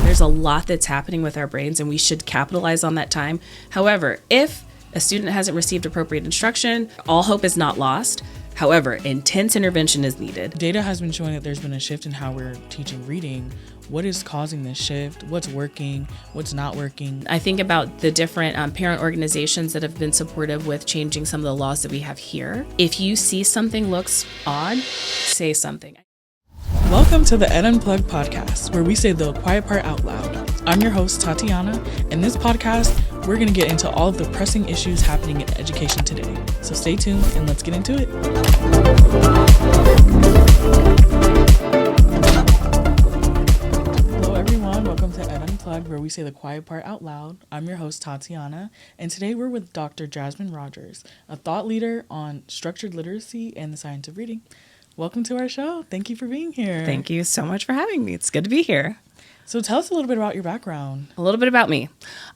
There's a lot that's happening with our brains, and we should capitalize on that time. However, if a student hasn't received appropriate instruction, all hope is not lost. However, intense intervention is needed. Data has been showing that there's been a shift in how we're teaching reading. What is causing this shift? What's working? What's not working? I think about the different parent organizations that have been supportive with changing some of the laws that we have here. If you see something looks odd, say something. Welcome to the Ed Unplugged podcast, where we say the quiet part out loud. I'm your host, Tatiana. In this podcast, we're going to get into all of the pressing issues happening in education today. So stay tuned and let's get into it. Hello, everyone. Welcome to Ed Unplugged, where we say the quiet part out loud. I'm your host, Tatiana, and today we're with Dr. Jasmine Rogers, a thought leader on structured literacy and the science of reading. Welcome to our show. Thank you for being here. Thank you so much for having me. It's good to be here. So tell us a little bit about your background. A little bit about me.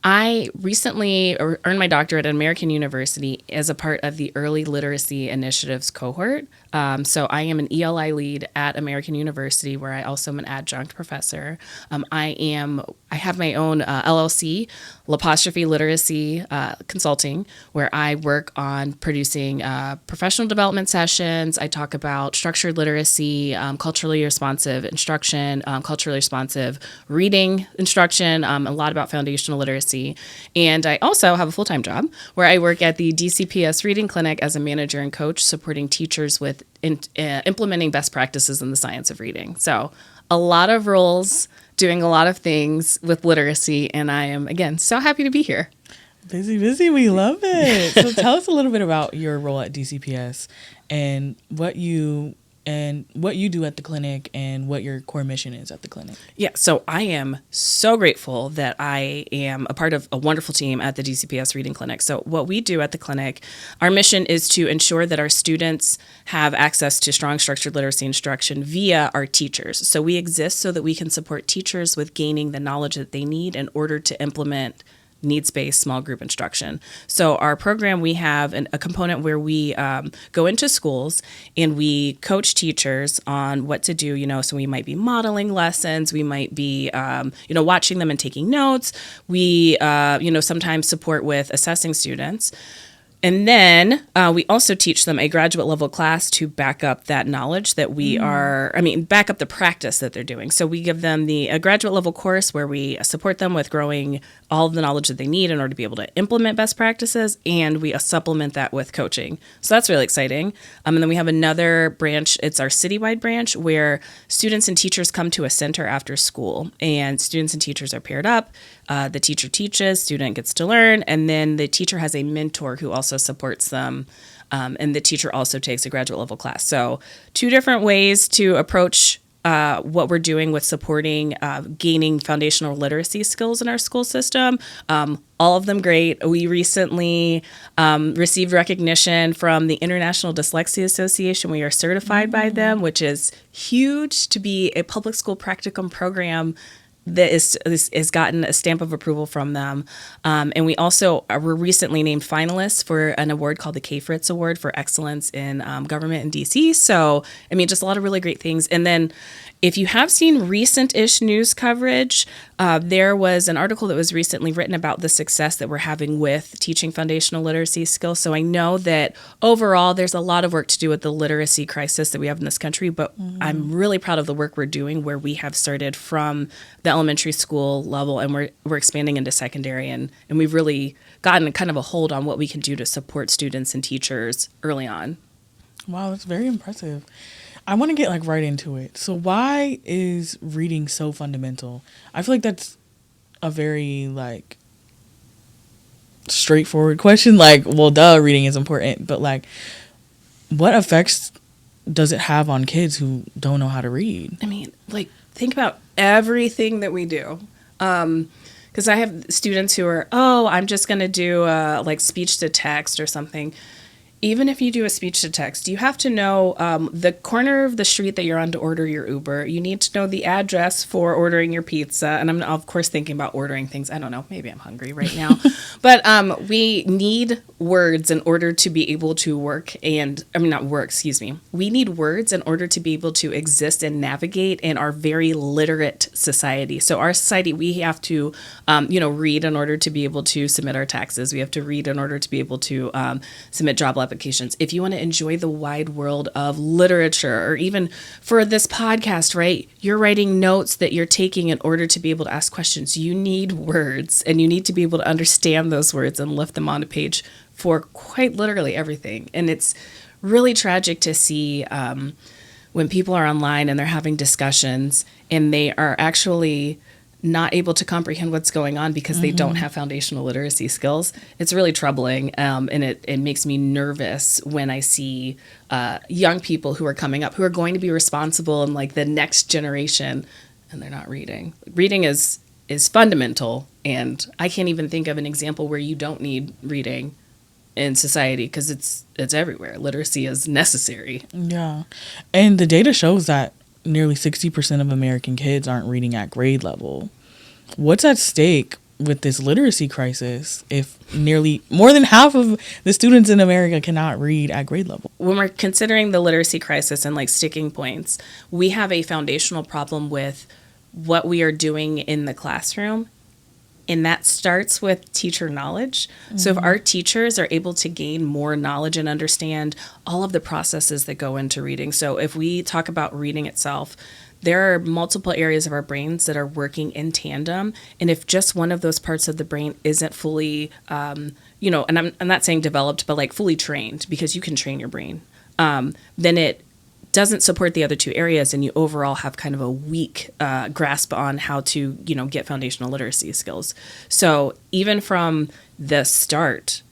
I recently earned my doctorate at American University as a part of the Early Literacy Initiatives cohort. So I am an ELI lead at American University, where I also am an adjunct professor. I have my own LLC, L'Apostrophe Literacy Consulting, where I work on producing professional development sessions. I talk about structured literacy, culturally responsive instruction, culturally responsive reading instruction, a lot about foundational literacy. And I also have a full-time job where I work at the DCPS Reading Clinic as a manager and coach, supporting teachers with implementing best practices in the science of reading. So a lot of roles, doing a lot of things with literacy, and I am, again, so happy to be here. Busy. We love it. So tell us a little bit about your role at DCPS and what you do at the clinic and what your core mission is at the clinic. Yeah, so I am so grateful that I am a part of a wonderful team at the DCPS Reading Clinic. So what we do at the clinic, our mission is to ensure that our students have access to strong structured literacy instruction via our teachers. So we exist so that we can support teachers with gaining the knowledge that they need in order to implement needs-based small group instruction. So our program, we have a component where we go into schools and we coach teachers on what to do, so we might be modeling lessons, we might be, watching them and taking notes. We, sometimes support with assessing students. And then we also teach them a graduate level class to back up that knowledge that back up the practice that they're doing. So we give them a graduate level course where we support them with growing all of the knowledge that they need in order to be able to implement best practices, and we supplement that with coaching. So that's really exciting. And then we have another branch, it's our citywide branch, where students and teachers come to a center after school, and students and teachers are paired up. The teacher teaches, student gets to learn, and then the teacher has a mentor who also supports them, and the teacher also takes a graduate level class. So 2 different ways to approach what we're doing with supporting gaining foundational literacy skills in our school system. All of them great. We recently received recognition from the International Dyslexia Association. We are certified by them, which is huge to be a public school practicum program that is gotten a stamp of approval from them. And we also were recently named finalists for an award called the K. Fritz Award for Excellence in Government in DC. So, just a lot of really great things. And then if you have seen recent-ish news coverage, there was an article that was recently written about the success that we're having with teaching foundational literacy skills. So I know that overall there's a lot of work to do with the literacy crisis that we have in this country, but I'm really proud of the work we're doing, where we have started from the elementary school level and we're expanding into secondary, and we've really gotten kind of a hold on what we can do to support students and teachers early on. Wow, that's very impressive. I want to get right into it. So why is reading so fundamental? I feel like that's a very straightforward question. Reading is important, but what effects does it have on kids who don't know how to read? Think about everything that we do. Because I have students who are, I'm just going to do speech to text or something. Even if you do a speech to text, you have to know the corner of the street that you're on to order your Uber. You need to know the address for ordering your pizza. And I'm, of course, thinking about ordering things. I don't know. Maybe I'm hungry right now. But we need words in order to be able to work and, I mean, not work, excuse me. We need words in order to be able to exist and navigate in our very literate society. So our society, we have to, read in order to be able to submit our taxes. We have to read in order to be able to submit job applications. If you want to enjoy the wide world of literature, or even for this podcast, right, you're writing notes that you're taking in order to be able to ask questions. You need words, and you need to be able to understand those words and lift them on a page for quite literally everything. And it's really tragic to see when people are online and they're having discussions and they are actually not able to comprehend what's going on because they don't have foundational literacy skills. It's really troubling, and it makes me nervous when I see young people who are coming up who are going to be responsible in like the next generation, and they're not reading. Reading is fundamental, and I can't even think of an example where you don't need reading in society because it's everywhere. Literacy is necessary. Yeah. And the data shows that nearly 60% of American kids aren't reading at grade level. What's at stake with this literacy crisis if nearly more than half of the students in America cannot read at grade level? When we're considering the literacy crisis and like sticking points, we have a foundational problem with what we are doing in the classroom. And that starts with teacher knowledge. So if our teachers are able to gain more knowledge and understand all of the processes that go into reading. So if we talk about reading itself, there are multiple areas of our brains that are working in tandem. And if just one of those parts of the brain isn't fully, and I'm not saying developed, but like fully trained, because you can train your brain, then it doesn't support the other two areas, and you overall have kind of a weak grasp on how to, get foundational literacy skills. So even from the start,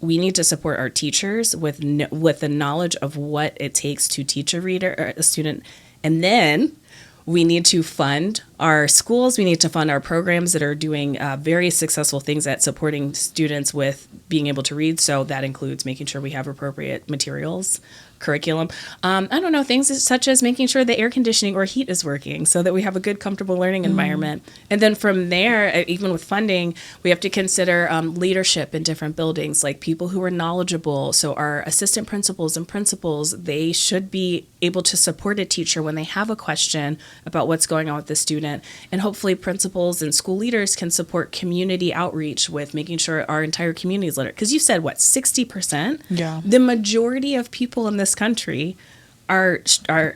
we need to support our teachers with the knowledge of what it takes to teach a reader or a student, and then we need to fund our schools. We need to fund our programs that are doing very successful things at supporting students with being able to read. So that includes making sure we have appropriate materials, curriculum. Things such as making sure the air conditioning or heat is working so that we have a good, comfortable learning environment. And then from there, even with funding, we have to consider leadership in different buildings, like people who are knowledgeable. So our assistant principals and principals, they should be able to support a teacher when they have a question about what's going on with the student. And hopefully principals and school leaders can support community outreach with making sure our entire community is literate. Because you said, 60%? Yeah. The majority of people in this country are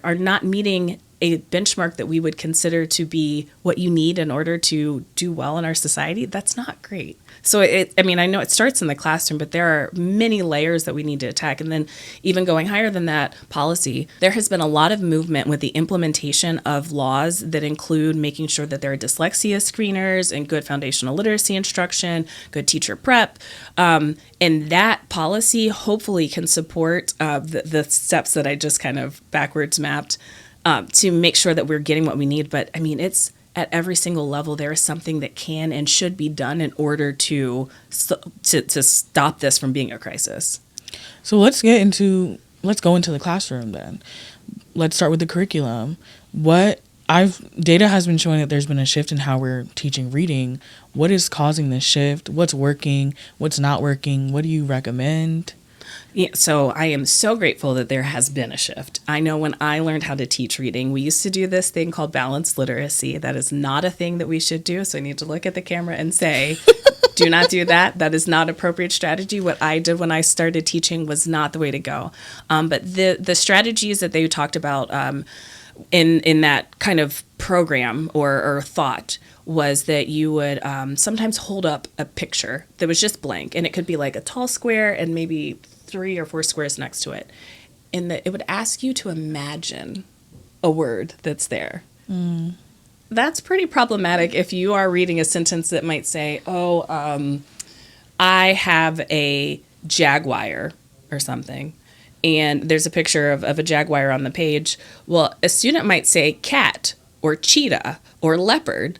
not meeting a benchmark that we would consider to be what you need in order to do well in our society. That's not great. So I know it starts in the classroom, but there are many layers that we need to attack. And then even going higher than that, policy. There has been a lot of movement with the implementation of laws that include making sure that there are dyslexia screeners and good foundational literacy instruction, good teacher prep. And that policy hopefully can support the steps that I just kind of backwards mapped to make sure that we're getting what we need. But it's at every single level, there is something that can and should be done in order to stop this from being a crisis. So let's go into the classroom then. Let's start with the curriculum. Data has been showing that there's been a shift in how we're teaching reading. What is causing this shift? What's working? What's not working? What do you recommend? Yeah, so I am so grateful that there has been a shift. I know when I learned how to teach reading, we used to do this thing called balanced literacy. That is not a thing that we should do. So I need to look at the camera and say, do not do that. That is not appropriate strategy. What I did when I started teaching was not the way to go. But the strategies that they talked about in that kind of program or thought was that you would sometimes hold up a picture that was just blank. And it could be like a tall square and maybe 3 or 4 squares next to it. And it would ask you to imagine a word that's there. That's pretty problematic if you are reading a sentence that might say, I have a jaguar or something. And there's a picture of a jaguar on the page. Well, a student might say cat or cheetah or leopard.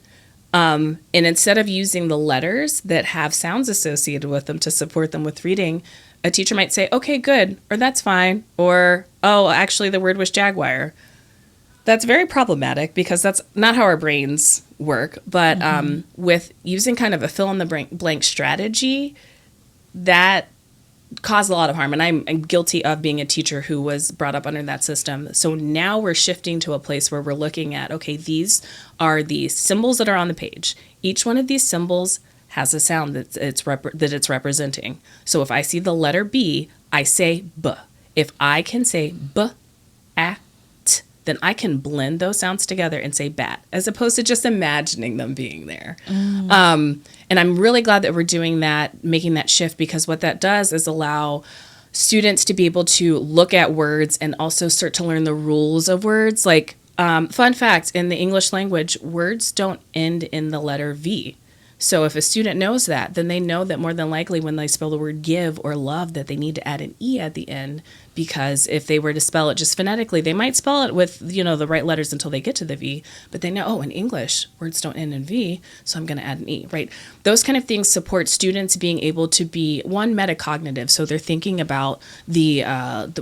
And instead of using the letters that have sounds associated with them to support them with reading, a teacher might say, okay, good, or that's fine, or, oh, actually the word was jaguar. That's very problematic because that's not how our brains work. But with using kind of a fill in the blank strategy, that caused a lot of harm. And I'm guilty of being a teacher who was brought up under that system. So now we're shifting to a place where we're looking at, okay, these are the symbols that are on the page. Each one of these symbols has a sound that it's representing. So if I see the letter B, I say B. If I can say B, at, then I can blend those sounds together and say bat, as opposed to just imagining them being there. And I'm really glad that we're doing that, making that shift, because what that does is allow students to be able to look at words and also start to learn the rules of words. Like, fun fact, in the English language, words don't end in the letter V. So if a student knows that, then they know that more than likely when they spell the word give or love that they need to add an E at the end, because if they were to spell it just phonetically, they might spell it with, the right letters until they get to the V, but they know, oh, in English, words don't end in V, so I'm going to add an E, right? Those kind of things support students being able to be, one, metacognitive, so they're thinking about the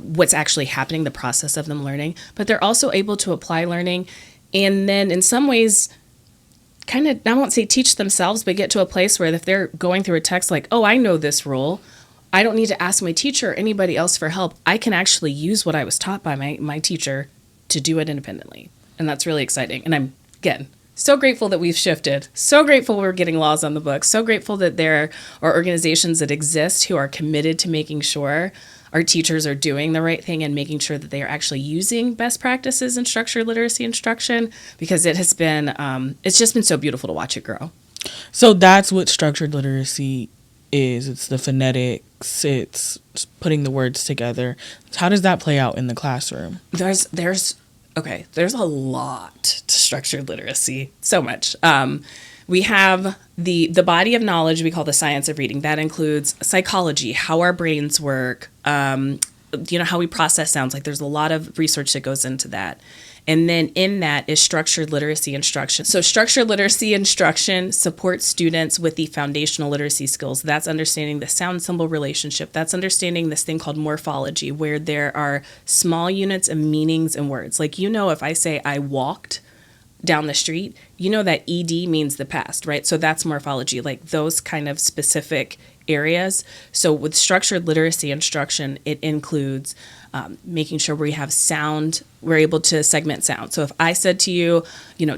what's actually happening, the process of them learning, but they're also able to apply learning, and then in some ways, kind of, I won't say teach themselves, but get to a place where if they're going through a text like, oh, I know this rule, I don't need to ask my teacher or anybody else for help. I can actually use what I was taught by my teacher to do it independently. And that's really exciting. And I'm, again, so grateful that we've shifted. So grateful we're getting laws on the books. So grateful that there are organizations that exist who are committed to making sure our teachers are doing the right thing and making sure that they are actually using best practices in structured literacy instruction, because it has been, it's just been so beautiful to watch it grow. So that's what structured literacy is. It's the phonetics, it's putting the words together. How does that play out in the classroom? There's a lot to structured literacy, so much. We have the body of knowledge we call the science of reading. That includes psychology, how our brains work, how we process sounds. Like, there's a lot of research that goes into that. And then in that is structured literacy instruction. So structured literacy instruction supports students with the foundational literacy skills. That's understanding the sound symbol relationship. That's understanding this thing called morphology, where there are small units of meanings in words. Like, if I say I walked down the street, that ED means the past, right? So that's morphology, like those kind of specific areas. So with structured literacy instruction, it includes making sure we have sound, we're able to segment sound. So if I said to you,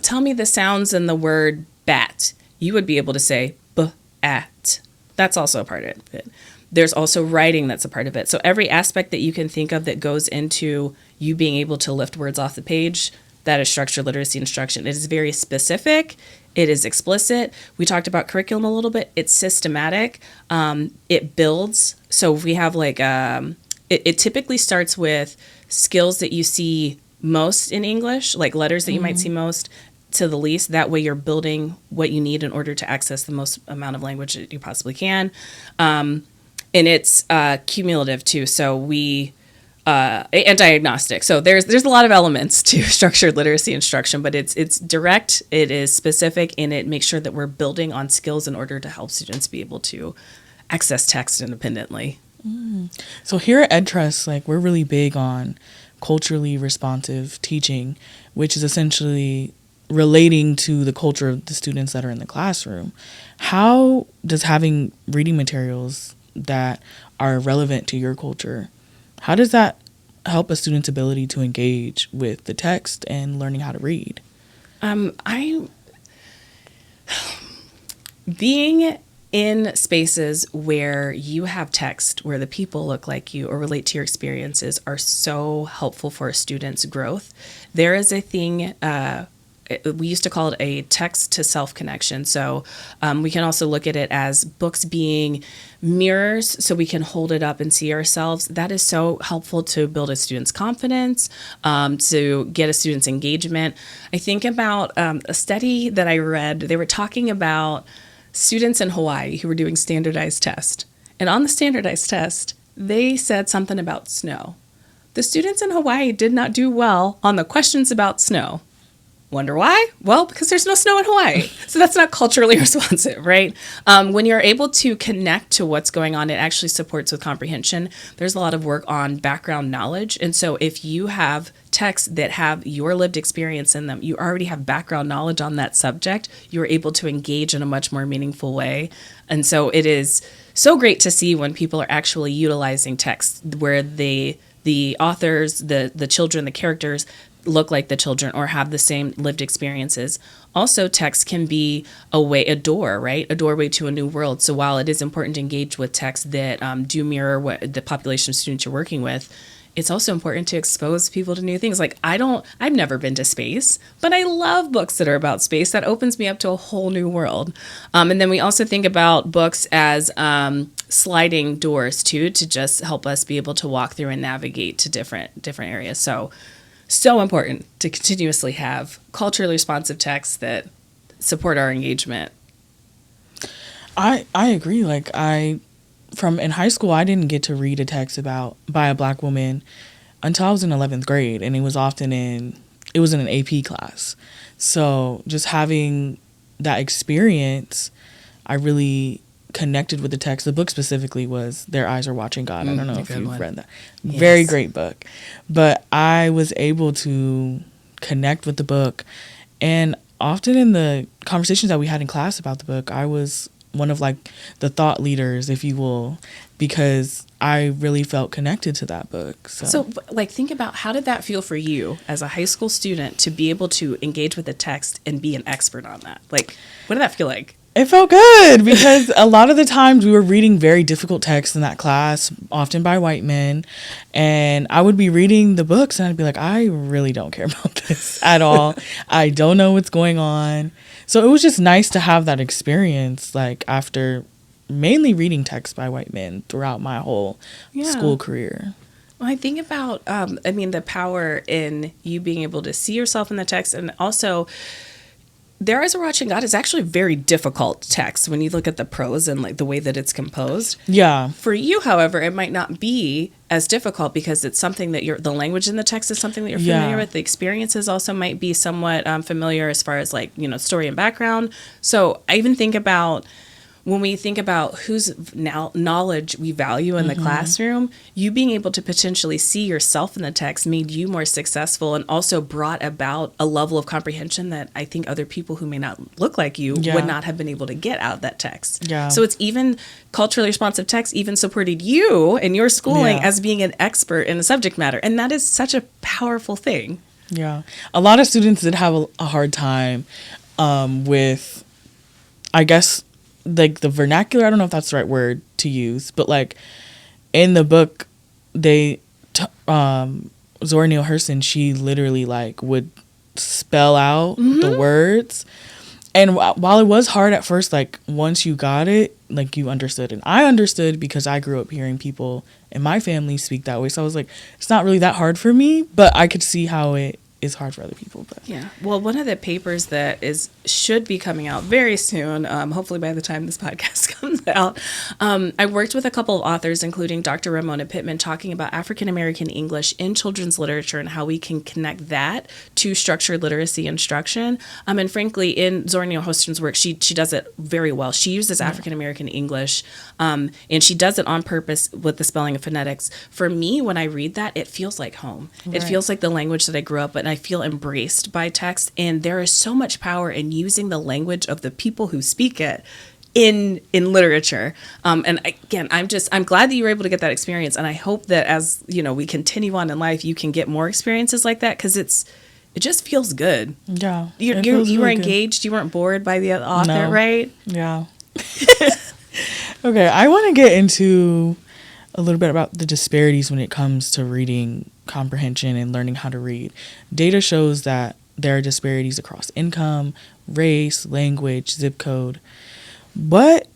tell me the sounds in the word bat, you would be able to say b-at. That's also a part of it. There's also writing that's a part of it. So every aspect that you can think of that goes into you being able to lift words off the page, that is structured literacy instruction. It is very specific. It is explicit. We talked about curriculum a little bit. It's systematic. It builds. So we have it typically starts with skills that you see most in English, like letters that you might see most to the least. That way you're building what you need in order to access the most amount of language that you possibly can. And it's cumulative too. So and diagnostic. So there's a lot of elements to structured literacy instruction, but it's direct, it is specific, and it makes sure that we're building on skills in order to help students be able to access text independently. So here at EdTrust, we're really big on culturally responsive teaching, which is essentially relating to the culture of the students that are in the classroom. How does having reading materials that are relevant to your culture, how does that help a student's ability to engage with the text and learning how to read? Being in spaces where you have text, where the people look like you or relate to your experiences, are so helpful for a student's growth. There is a thing, we used to call it a text to self connection. So we can also look at it as books being mirrors, so we can hold it up and see ourselves. That is so helpful to build a student's confidence, to get a student's engagement. I think about a study that I read. They were talking about students in Hawaii who were doing standardized tests. And on the standardized test, they said something about snow. The students in Hawaii did not do well on the questions about snow. Wonder why? Well, because there's no snow in Hawaii. So that's not culturally responsive, right? When you're able to connect to what's going on, it actually supports with comprehension. There's a lot of work on background knowledge. And so if you have texts that have your lived experience in them, you already have background knowledge on that subject, you're able to engage in a much more meaningful way. And so it is so great to see when people are actually utilizing text where the authors, the children, the characters look like the children or have the same lived experiences. Also, text can be a door, right? A doorway to a new world. So while it is important to engage with texts that do mirror what the population of students you're working with, it's also important to expose people to new things. Like I've never been to space, but I love books that are about space. That opens me up to a whole new world. And then we also think about books as sliding doors too, to just help us be able to walk through and navigate to different areas. So important to continuously have culturally responsive texts that support our engagement. I agree. Like from in high school, I didn't get to read a text by a Black woman until I was in 11th grade, and it was in an AP class. So just having that experience, I really connected with the text. The book specifically was Their Eyes Are Watching God. I don't know if you've read that. Yes. Very great book. But I was able to connect with the book. And often in the conversations that we had in class about the book, I was one of like the thought leaders, if you will, because I really felt connected to that book. So like, think about, how did that feel for you as a high school student to be able to engage with the text and be an expert on that? Like, what did that feel like? It felt good because a lot of the times we were reading very difficult texts in that class, often by white men. And I would be reading the books and I'd be like, I really don't care about this at all. I don't know what's going on. So it was just nice to have that experience, like after mainly reading texts by white men throughout my whole school career. Well, I think about, the power in you being able to see yourself in the text, and also Their Eyes Are Watching God is actually a very difficult text when you look at the prose and like the way that it's composed. Yeah. For you, however, it might not be as difficult because it's something that the language in the text is something that you're familiar with. The experiences also might be somewhat familiar as far as like, story and background. So I even think about when we think about whose knowledge we value in the classroom, you being able to potentially see yourself in the text made you more successful and also brought about a level of comprehension that I think other people who may not look like you would not have been able to get out of that text. Yeah. So it's even culturally responsive text even supported you in your schooling as being an expert in the subject matter. And that is such a powerful thing. Yeah. A lot of students did have a hard time with, I guess, like the vernacular. I don't know if that's the right word to use, but like in the book, Zora Neale Hurston, she literally like would spell out the words. And while it was hard at first, like once you got it, like you understood. And I understood because I grew up hearing people in my family speak that way. So I was like, it's not really that hard for me, but I could see how it is hard for other people. But yeah, well, one of the papers that should be coming out very soon, hopefully by the time this podcast comes out, I worked with a couple of authors, including Dr. Ramona Pittman, talking about African American English in children's literature and how we can connect that to structured literacy instruction. And frankly, in Zora Neale Hurston's work, she does it very well. She uses African American English, and she does it on purpose with the spelling and phonetics. For me, when I read that, it feels like home. Right. It feels like the language that I grew up with. And I feel embraced by text, and there is so much power in using the language of the people who speak it in literature. And again, I'm glad that you were able to get that experience, and I hope that as we continue on in life, you can get more experiences like that because it just feels good. Yeah, you were engaged. You weren't bored by the author, right? Yeah. Okay, I want to get into a little bit about the disparities when it comes to reading comprehension and learning how to read. Data shows that there are disparities across income, race, language, zip code. What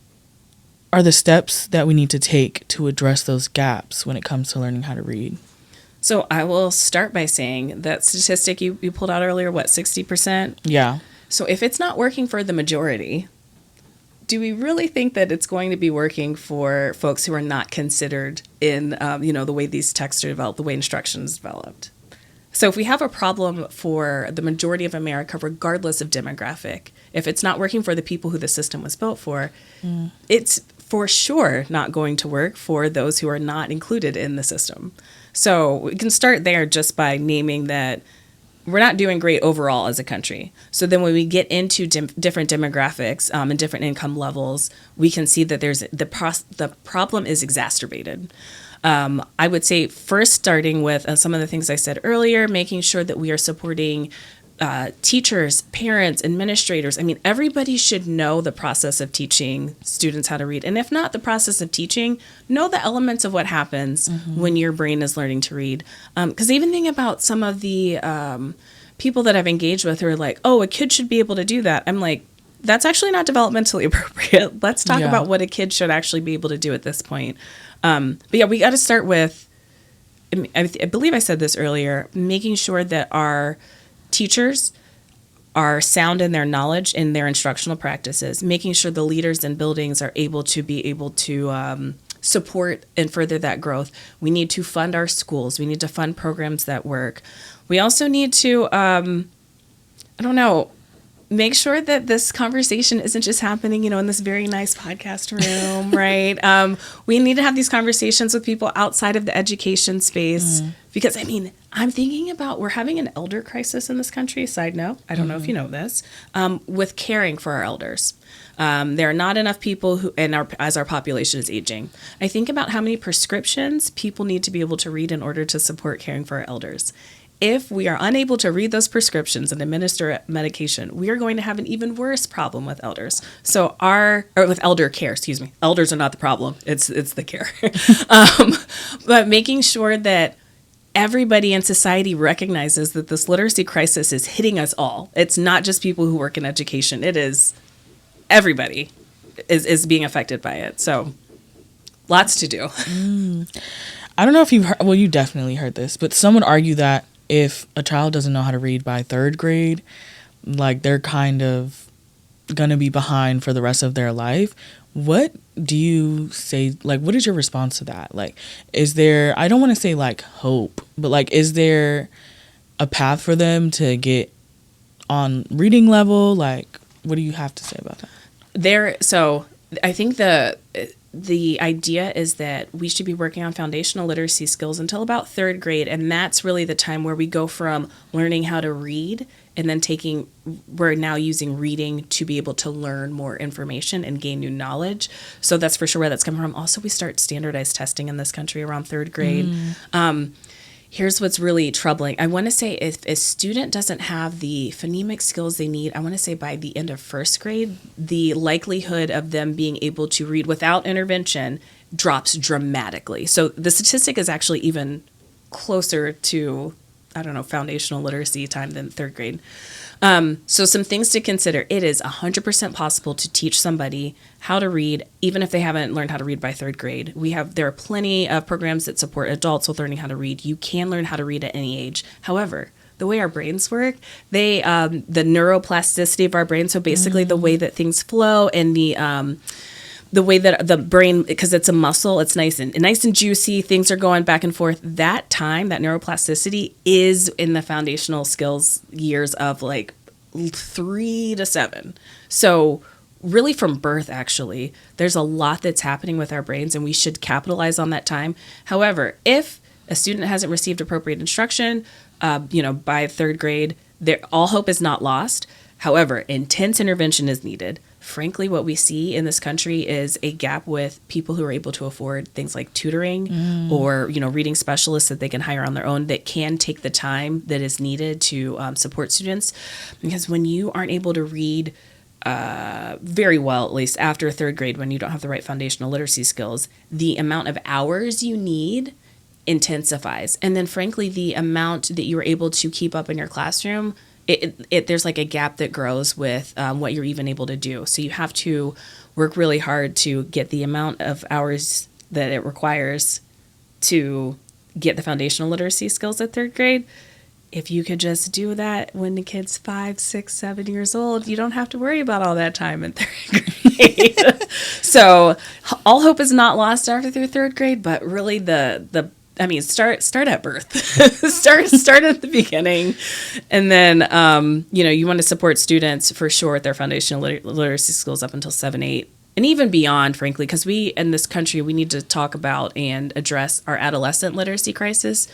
are the steps that we need to take to address those gaps when it comes to learning how to read? So I will start by saying that statistic you pulled out earlier, 60%? Yeah. So if it's not working for the majority, do we really think that it's going to be working for folks who are not considered in, the way these texts are developed, the way instruction is developed? So if we have a problem for the majority of America, regardless of demographic, if it's not working for the people who the system was built for, it's for sure not going to work for those who are not included in the system. So we can start there just by naming that we're not doing great overall as a country. So then when we get into different demographics and different income levels, we can see that there's the problem is exacerbated. I would say first starting with some of the things I said earlier, making sure that we are supporting teachers, parents, administrators. I mean, everybody should know the process of teaching students how to read. And if not the process of teaching, know the elements of what happens when your brain is learning to read. Because even think about some of the people that I've engaged with who are like, oh, a kid should be able to do that. I'm like, that's actually not developmentally appropriate. Let's talk about what a kid should actually be able to do at this point. But yeah, we got to start with, I believe I said this earlier, making sure that our teachers are sound in their knowledge and their instructional practices, making sure the leaders in buildings are able to support and further that growth. We need to fund our schools. We need to fund programs that work. We also need to, make sure that this conversation isn't just happening, in this very nice podcast room, right? We need to have these conversations with people outside of the education space because, I'm thinking about we're having an elder crisis in this country. Side note, I don't know if you know this, with caring for our elders. There are not enough people who, as our population is aging. I think about how many prescriptions people need to be able to read in order to support caring for our elders. If we are unable to read those prescriptions and administer medication, we are going to have an even worse problem with elders. So with elder care, excuse me. Elders are not the problem. It's the care. But making sure that everybody in society recognizes that this literacy crisis is hitting us all. It's not just people who work in education. It is everybody is being affected by it. So lots to do. I don't know if you've heard, well, you definitely heard this, but some would argue that if a child doesn't know how to read by third grade, like they're kind of going to be behind for the rest of their life. What do you say, like, what is your response to that? Like, is there, I don't want to say like hope, but like, is there a path for them to get on reading level? Like, what do you have to say about that? So I think the idea is that we should be working on foundational literacy skills until about third grade. And that's really the time where we go from learning how to read and then we're now using reading to be able to learn more information and gain new knowledge. So that's for sure where that's coming from. Also, we start standardized testing in this country around third grade. Here's what's really troubling. I want to say if a student doesn't have the phonemic skills they need, I want to say by the end of first grade, the likelihood of them being able to read without intervention drops dramatically. So the statistic is actually even closer to, foundational literacy time than third grade. So some things to consider. It is 100% possible to teach somebody how to read, even if they haven't learned how to read by third grade. There are plenty of programs that support adults with learning how to read. You can learn how to read at any age. However, the way our brains work, the neuroplasticity of our brain, so basically the way that things flow and the way that the brain, because it's a muscle, it's nice and juicy, things are going back and forth. That time, that neuroplasticity is in the foundational skills years of like 3 to 7. So really from birth, actually, there's a lot that's happening with our brains and we should capitalize on that time. However, if a student hasn't received appropriate instruction, by third grade, all hope is not lost. However, intense intervention is needed. Frankly, what we see in this country is a gap with people who are able to afford things like tutoring or, reading specialists that they can hire on their own that can take the time that is needed to support students. Because when you aren't able to read very well, at least after third grade, when you don't have the right foundational literacy skills, the amount of hours you need intensifies. And then, frankly, the amount that you were able to keep up in your classroom, there's like a gap that grows with what you're even able to do. So you have to work really hard to get the amount of hours that it requires to get the foundational literacy skills at third grade. If you could just do that when the kid's 5, 6, 7 years old, you don't have to worry about all that time in third grade. So all hope is not lost after third grade, but really the I mean, start at birth, start at the beginning, and then you want to support students for sure at their foundational literacy skills up until 7, 8, and even beyond, frankly, because we in this country we need to talk about and address our adolescent literacy crisis.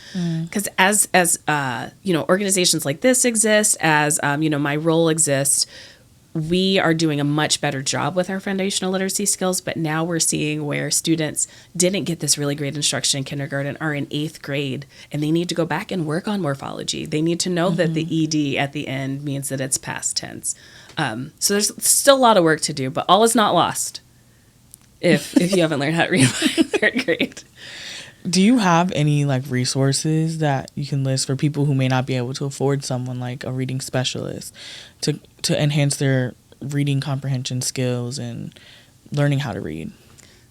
Because as organizations like this exist, as my role exists. We are doing a much better job with our foundational literacy skills, but now we're seeing where students didn't get this really great instruction in kindergarten, are in 8th grade, and they need to go back and work on morphology. They need to know that the ED at the end means that it's past tense. So there's still a lot of work to do, but all is not lost if you haven't learned how to read by 3rd grade. Do you have any resources that you can list for people who may not be able to afford someone like a reading specialist to enhance their reading comprehension skills and learning how to read?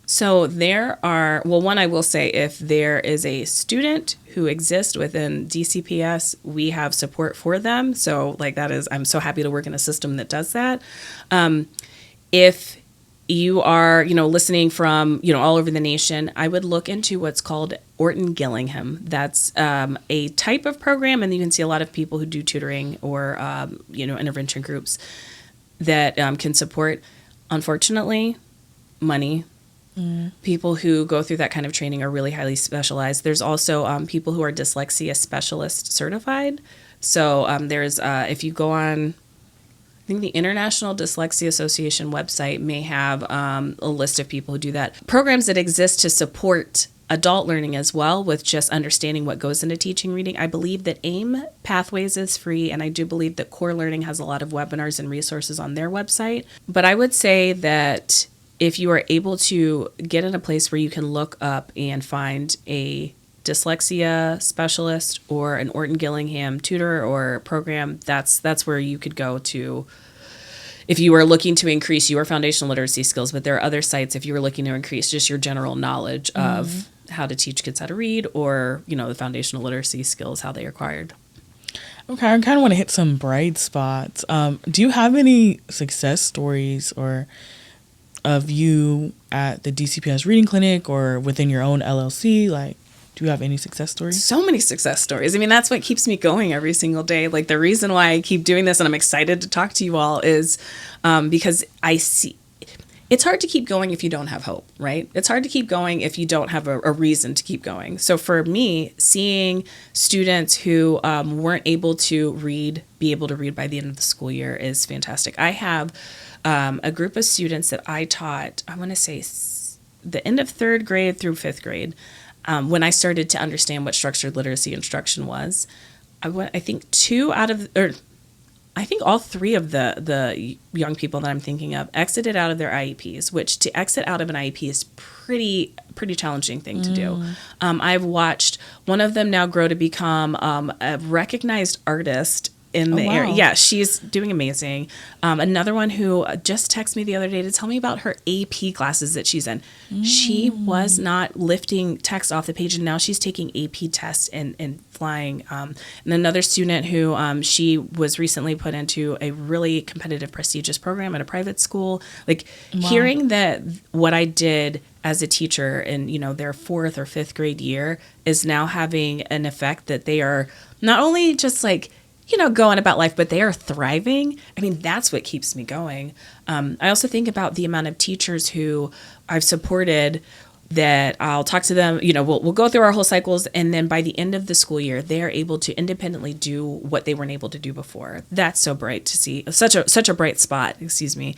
So there are, one, I will say, if there is a student who exists within DCPS, we have support for them. So I'm so happy to work in a system that does that. If you are, listening from, all over the nation, I would look into what's called Orton Gillingham. That's a type of program, and you can see a lot of people who do tutoring or, intervention groups that can support, unfortunately, money. People who go through that kind of training are really highly specialized. There's also people who are dyslexia specialist certified. So there's, if you go on, I think the International Dyslexia Association website may have a list of people who do that. Programs that exist to support adult learning as well, with just understanding what goes into teaching reading. I believe that AIM Pathways is free, and I do believe that Core Learning has a lot of webinars and resources on their website. But I would say that if you are able to get in a place where you can look up and find a dyslexia specialist or an Orton Gillingham tutor or program, that's where you could go to if you are looking to increase your foundational literacy skills. But there are other sites if you were looking to increase just your general knowledge of how to teach kids how to read, or the foundational literacy skills, how they are acquired. Okay, I kind of want to hit some bright spots. Do you have any success stories or of you at the DCPS Reading Clinic or within your own LLC? Do you have any success stories? So many success stories. I mean, that's what keeps me going every single day. The reason why I keep doing this and I'm excited to talk to you all is because I see it's hard to keep going if you don't have hope, right? It's hard to keep going if you don't have a reason to keep going. So for me, seeing students who weren't able to be able to read by the end of the school year is fantastic. I have a group of students that I taught, I want to say the end of 3rd grade through 5th grade, when I started to understand what structured literacy instruction was. I think all 3 of the young people that I'm thinking of exited out of their IEPs, which to exit out of an IEP is pretty challenging thing to do. I've watched one of them now grow to become a recognized artist in the area. Yeah, she's doing amazing. Another one who just texted me the other day to tell me about her AP classes that she's in. She was not lifting text off the page, and now she's taking AP tests and flying. And another student who she was recently put into a really competitive, prestigious program at a private school. Hearing that what I did as a teacher in their 4th or 5th grade year is now having an effect that they are not only just going about life, but they are thriving. I mean, that's what keeps me going. I also think about the amount of teachers who I've supported that I'll talk to them, we'll go through our whole cycles, and then by the end of the school year, they are able to independently do what they weren't able to do before. That's so bright to see, such a bright spot, excuse me.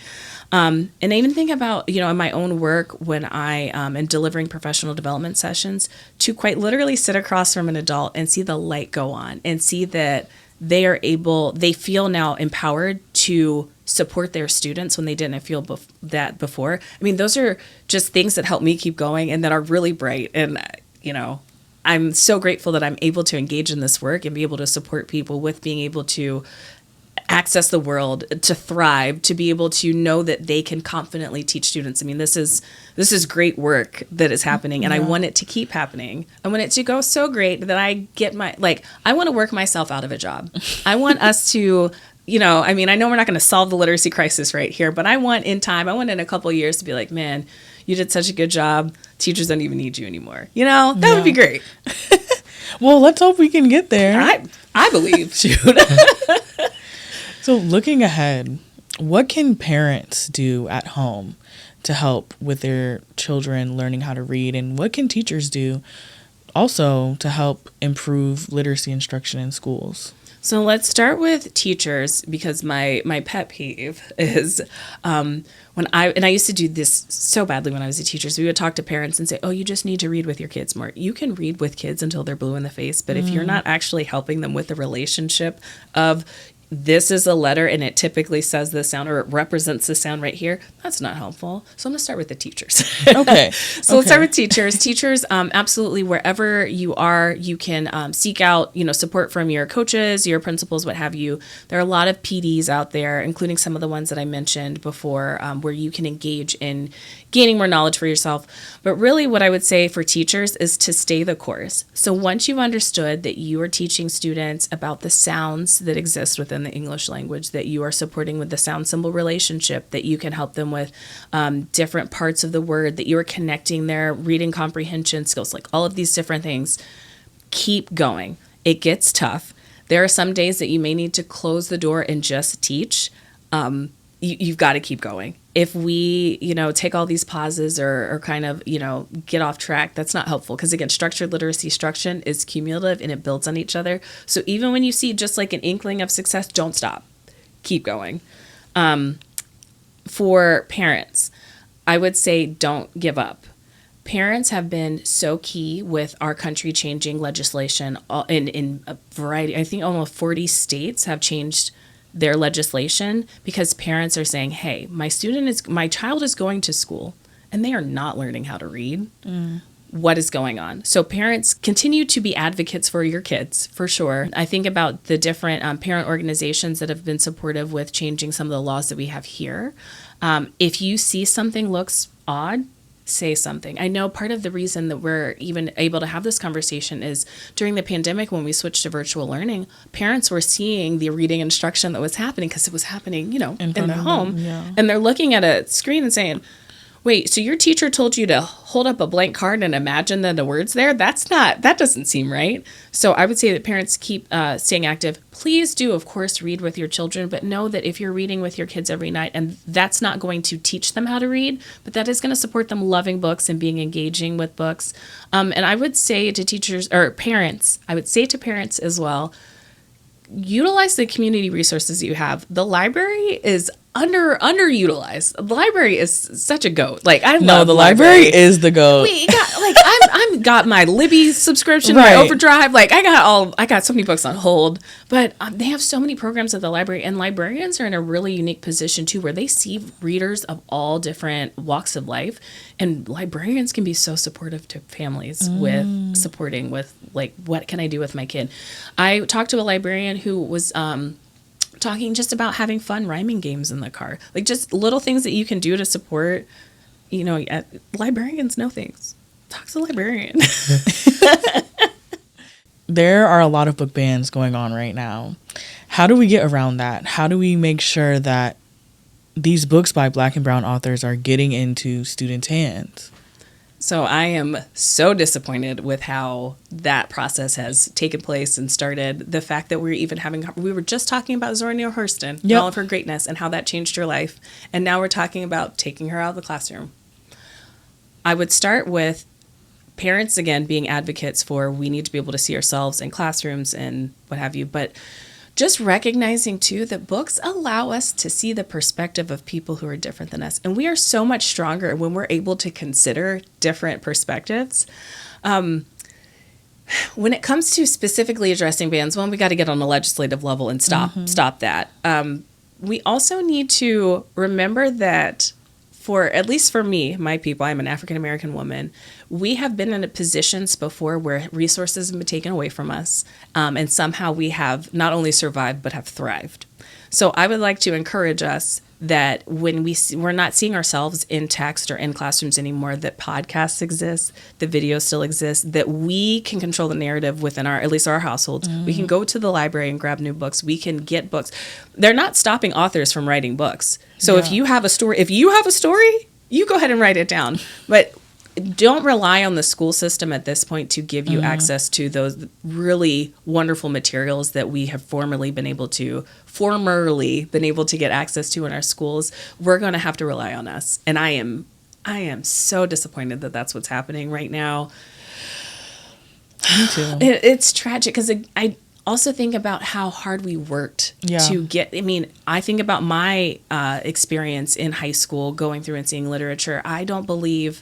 And I even think about, in my own work when I am delivering professional development sessions, to quite literally sit across from an adult and see the light go on and see that they feel now empowered to support their students when they didn't feel that before. I mean, those are just things that help me keep going and that are really bright. And, I'm so grateful that I'm able to engage in this work and be able to support people with being able to access the world, to thrive, to be able to know that they can confidently teach students. I mean, this is great work that is happening, and I want it to keep happening. I want it to go so great that I get I want to work myself out of a job. I want us to, I mean, I know we're not going to solve the literacy crisis right here, but I want in a couple of years to be like, man, you did such a good job. Teachers don't even need you anymore. That would be great. Well, let's hope we can get there. I believe. Shoot. So looking ahead, what can parents do at home to help with their children learning how to read? And what can teachers do also to help improve literacy instruction in schools? So let's start with teachers, because my pet peeve is when I used to do this so badly when I was a teacher. So we would talk to parents and say, oh, you just need to read with your kids more. You can read with kids until they're blue in the face. But if you're not actually helping them with the relationship of this is a letter and it typically says this sound or it represents this sound right here, that's not helpful. So I'm going to start with the teachers. Okay. Let's start with teachers. Teachers, absolutely, wherever you are, you can seek out, support from your coaches, your principals, what have you. There are a lot of PDs out there, including some of the ones that I mentioned before, where you can engage in gaining more knowledge for yourself. But really what I would say for teachers is to stay the course. So once you've understood that you are teaching students about the sounds that exist within the English language, that you are supporting with the sound symbol relationship, that you can help them with different parts of the word, that you are connecting their reading comprehension skills, like all of these different things, keep going. It gets tough. There are some days that you may need to close the door and just teach. You've got to keep going. If we, take all these pauses or kind of, get off track, that's not helpful. Because again, structured literacy instruction is cumulative and it builds on each other. So even when you see just like an inkling of success, don't stop. Keep going. For parents, I would say don't give up. Parents have been so key with our country changing legislation in a variety. I think almost 40 states have changed their legislation because parents are saying, hey, my child is going to school and they are not learning how to read. What is going on? So parents, continue to be advocates for your kids, for sure. I think about the different parent organizations that have been supportive with changing some of the laws that we have here. If you see something looks odd, say something. I know part of the reason that we're even able to have this conversation is during the pandemic when we switched to virtual learning, parents were seeing the reading instruction that was happening because it was happening, in their home. Yeah. And they're looking at a screen and saying, wait, so your teacher told you to hold up a blank card and imagine that the word's there? That doesn't seem right. So I would say that parents keep staying active. Please do, of course, read with your children, but know that if you're reading with your kids every night, and that's not going to teach them how to read, but that is going to support them loving books and being engaging with books. And I would say to teachers or parents, as well, utilize the community resources that you have. The library is underutilized. The library is such a goat. Like I love the library is the goat. We got I'm got my Libby subscription, Right. my Overdrive. Like I got so many books on hold, but they have so many programs at the library, and librarians are in a really unique position too, where they see readers of all different walks of life, and librarians can be so supportive to families with supporting with like, what can I do with my kid? I talked to a librarian who was talking just about having fun rhyming games in the car, like just little things that you can do to support. Librarians know things. Talk to the librarian. There are a lot of book bans going on right now. How do we get around that? How do we make sure that these books by Black and brown authors are getting into students' hands? So I am so disappointed with how that process has taken place and started. The fact that we were just talking about Zora Neale Hurston and all of her greatness and how that changed her life. And now we're talking about taking her out of the classroom. I would start with parents, again, being advocates for we need to be able to see ourselves in classrooms and what have you. But just recognizing, too, that books allow us to see the perspective of people who are different than us. And we are so much stronger when we're able to consider different perspectives. When it comes to specifically addressing bans, we got to get on a legislative level and stop that. We also need to remember that at least for me, my people, I'm an African-American woman, we have been in positions before where resources have been taken away from us, and somehow we have not only survived, but have thrived. So I would like to encourage us that when we're not seeing ourselves in text or in classrooms anymore, that podcasts exist, the video still exists, that we can control the narrative within at least our households. We can go to the library and grab new books. We can get books. They're not stopping authors from writing books. So if you have a story, you go ahead and write it down. But don't rely on the school system at this point to give you access to those really wonderful materials that we have formerly been able to get access to in our schools. We're going to have to rely on us. And I am so disappointed that that's what's happening right now. Me too. It's tragic because I also think about how hard we worked to get. I mean, I think about my experience in high school going through and seeing literature. I don't believe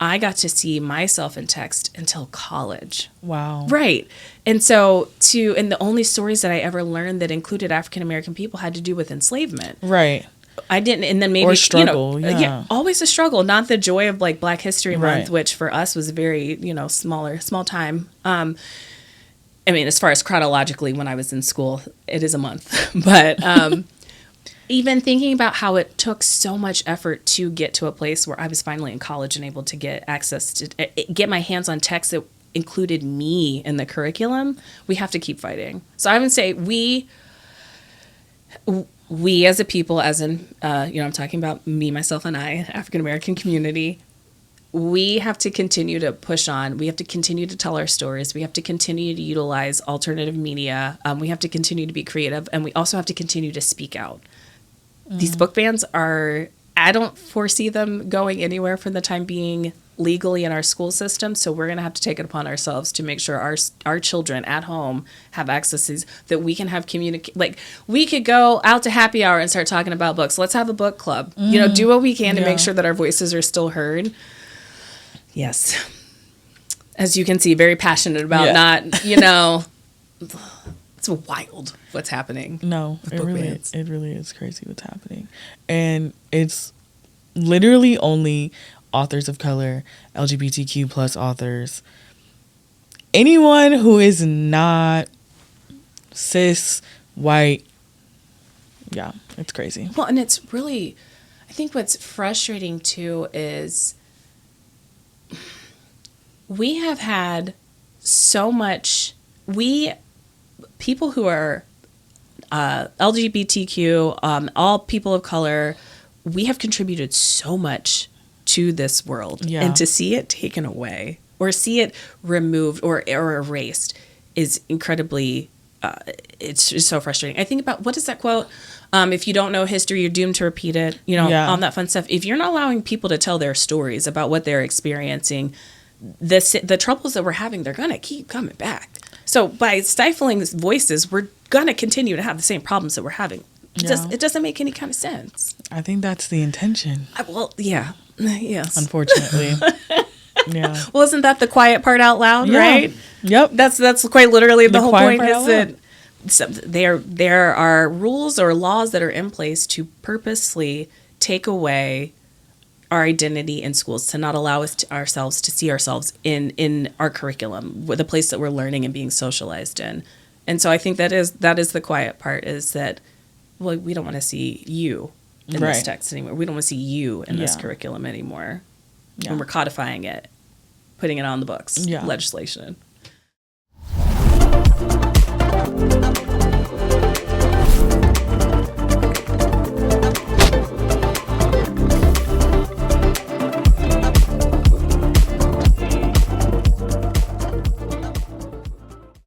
I got to see myself in text until college. Wow. Right. And so and the only stories that I ever learned that included African American people had to do with enslavement. Right. I didn't, and then maybe or struggle, always a struggle. Not the joy of like Black History Month, Right. which for us was very small time. I mean, as far as chronologically, when I was in school, it is a month, but even thinking about how it took so much effort to get to a place where I was finally in college and able to get access to get my hands on texts that included me in the curriculum, we have to keep fighting. So I would say we as a people, as in, I'm talking about me, myself, and I, African American community, we have to continue to push on. We have to continue to tell our stories. We have to continue to utilize alternative media. We have to continue to be creative. And we also have to continue to speak out. These book bans I don't foresee them going anywhere for the time being legally in our school system. So we're going to have to take it upon ourselves to make sure our children at home have access to these, that we can have like we could go out to happy hour and start talking about books. Let's have a book club, do what we can to make sure that our voices are still heard. Yes. As you can see, very passionate about not, it's wild what's happening. No, it really is crazy what's happening. And it's literally only authors of color, LGBTQ plus authors, anyone who is not cis, white. Yeah, it's crazy. Well, and it's really, I think what's frustrating too is we have had so much, people who are LGBTQ, all people of color, we have contributed so much to this world. Yeah. And to see it taken away or see it removed or erased is incredibly, it's just so frustrating. I think about, what is that quote? If you don't know history, you're doomed to repeat it, all that fun stuff. If you're not allowing people to tell their stories about what they're experiencing, the troubles that we're having, they're going to keep coming back. So by stifling voices, we're going to continue to have the same problems that we're having. It doesn't make any kind of sense. I think that's the intention. Yes. Unfortunately. Yeah. Well, isn't that the quiet part out loud, right? Yep. That's quite literally the whole point is that there are rules or laws that are in place to purposely take away our identity in schools, to not allow ourselves to see ourselves in our curriculum, the place that we're learning and being socialized in. And so I think that is the quiet part, is that, well, we don't want to see you in this text anymore. We don't want to see you in this curriculum anymore. Yeah. When we're codifying it, putting it on the books, legislation.